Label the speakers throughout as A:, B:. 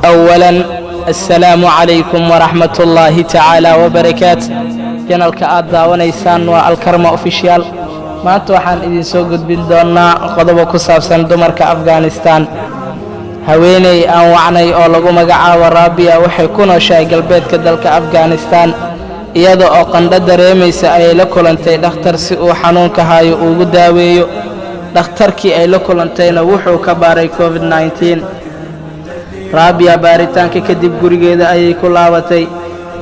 A: أولا السلام عليكم ورحمة الله تعالى وبركاته جنالك آدا ونيسان والكرم أوفيشيال ما توحان إذن سوقت بالدونا قضبو كسابسان دمرك أفغانستان haweeney aan wacnay oo lagu magacaabo Rabia waxay ku nooshahay galbeedka dalka Afghanistan iyada oo qandho dareemaysa ay la kulantay dhakhtar si uu xanuunka hayo ugu daaweeyo dhakhtarkii ay la kulantayna wuxuu ka baaray COVID-19 Rabia baaritaanka kadib gurigeeda ayay ku laabatay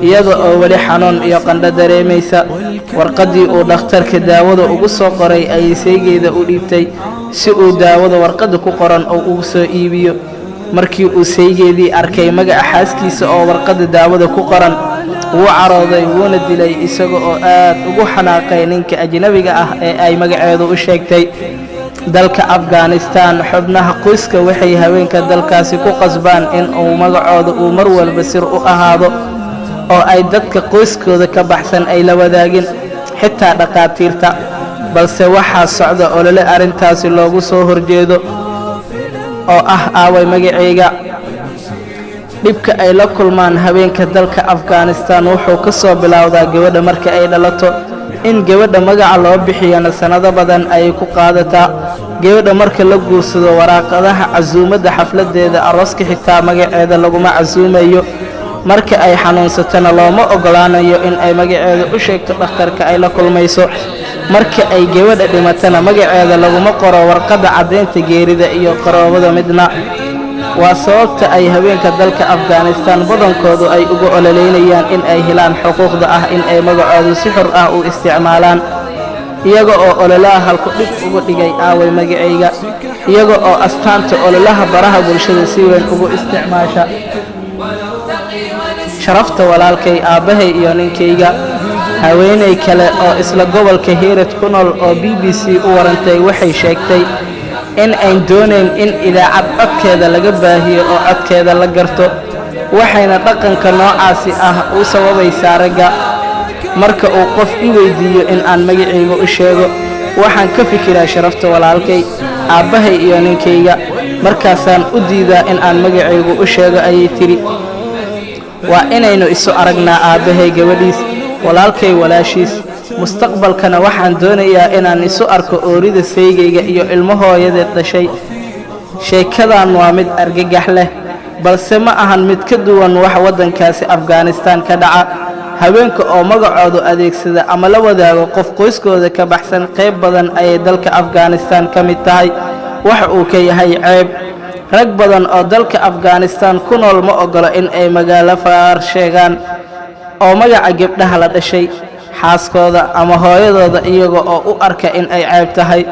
A: iyada oo wali xanuun iyo qandho dareemaysa warqadii uu dhakhtarka daawada ugu soo qoray ayay saygeeda u dhiibtay si uu daawada warqada ku qoran oo ugu soo iibiyo markii uu saygeedii arkay magaca xaaskiisa oo warqada daawada ku qoran wuu carooday wuuna dilay isaga oo aad ugu xanaaqay ninka ajnabiga ah ee ay magaceedu u sheegtay dalka Afghanistan xubnaha qoyska waxay haweenka dalkaasi ku qasbaan in uu magacooda uu mar walba sir u ahaado oo ay dadka qoyskooda ka baxsan ay la wadaagin xitaa dhaqaatiirta balse waxaa socda olole arintaasi loogu soo horjeedo oo ah aaway magacayga dhibka ay la kulmaan haweenka dalka Afghanistan wuxuu ka soo bilowdaa gabadha marka ay dhalato in gabadha magaca loo bixiyana sanado badan ay ku qaadataa gabadha marka la guursado waraaqadaha casuumada xafladeeda arooska xitaa magaceeda laguma casuumayo marka ay xanuunsatana looma ogolaanayo in ay magaceeda u sheegto dhakhtarka ay la kulmayso marka ay gabadha dhimatana magaceeda laguma qoro warqada cadeynta geerida iyo qaroobada midna waa sababta ay haweenka dalka Afghanistan badankoodu ay ugu ololeynayaan in ay helaan xuquuqda ah in ay magacooda si xor ah u isticmaalaan iyaga oo ololaha halku dhib ugu dhigay aaway magacayga iyaga oo astaanta ololaha baraha bulshada si weyn ugu isticmaasha sharafta walaalkay aabahay iyo ninkayga haweeney kale oo isla gobolka Herat ku nool oo BBC u warantay waxay sheegtay in ay dooneen in idaacad codkeeda laga baahiyo oo codkeeda la garto waxayna dhaqanka noocaasi ah u sababaysaa ragga marka uu qof i weydiiyo in aan magacayga u sheego waxaan ka fikiraa sharafta walaalkay aabahay iyo ninkayga markaasaan u diidaa in aan magacayga u sheego ayay tiri waa inaynu isu aragnaa aabahay gabadhiis walaalkay walaashiis mustaqbalkana waxaan doonayaa inaan isu arko oorida saygayga iyo ilmahooyadeed dhashay sheekadan waa mid argagax leh balse ma ahan mid ka duwan wax wadankaasi Afghanistan ka dhaca haweenka oo magacoodu adeegsada ama la wadaago qof qoyskooda ka baxsan qayb badan ay dalka Afghanistan ka mid tahay waxa uu ka yahay ceeb rag badan oo dalka Afghanistan ku nool ma ogolo in ay magaalo faar sheegaan oo magaca gabdhaha la dhashay xaaskooda ama hooyadooda iyaga oo u arka in ay ceeb tahay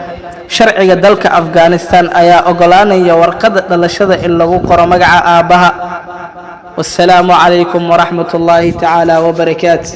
A: sharciga dalka Afghanistan ayaa ogolaanaya warqada dhalashada in lagu qoro magaca aabaha والسلام عليكم ورحمة الله تعالى وبركاته